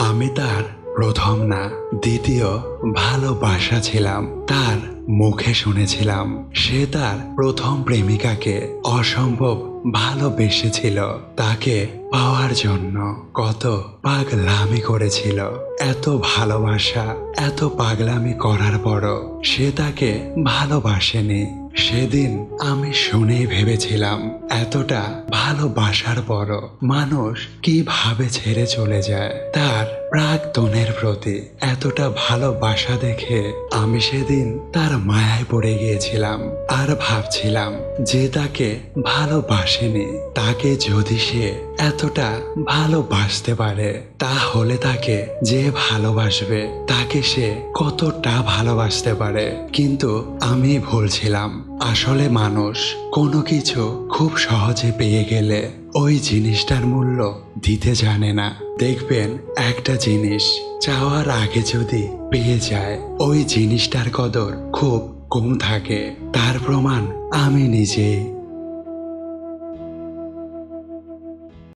আমি তার প্রথম না দ্বিতীয় ভালোবাসা ছিলাম। তার মুখে শুনেছিলাম সে তার প্রথম প্রেমিকাকে অসম্ভব ভালোবেসেছিল। তাকে পাওয়ার জন্য কত পাগলামি করেছিল। এত ভালোবাসা, এত পাগলামি করার পরও সে তাকে ভালোবাসেনি। সেদিন আমি শুনেই ভেবেছিলাম এতটা ভালোবাসার পরও মানুষ কিভাবে ছেড়ে চলে যায়। তার প্রাক্তনের প্রতি এতটা ভালোবাসা দেখে আমি সেদিন তার মায়ায় পড়ে গিয়েছিলাম। আর ভাবছিলাম যে তাকে ভালোবাসেনি, তাকে যদি সে এতটা ভালোবাসতে পারে তাহলে তাকে যে ভালোবাসবে তাকে সে কতটা ভালোবাসতে পারে। কিন্তু আমি ভুলছিলাম। আসলে মানুষ কোনো কিছু খুব সহজে পেয়ে গেলে ওই জিনিসটার মূল্য দিতে জানে না। দেখবেন একটা জিনিস চাওয়ার আগে যদি পেয়ে যায় ওই জিনিসটার কদর খুব কম থাকে। তার প্রমাণ আমি নিজেই।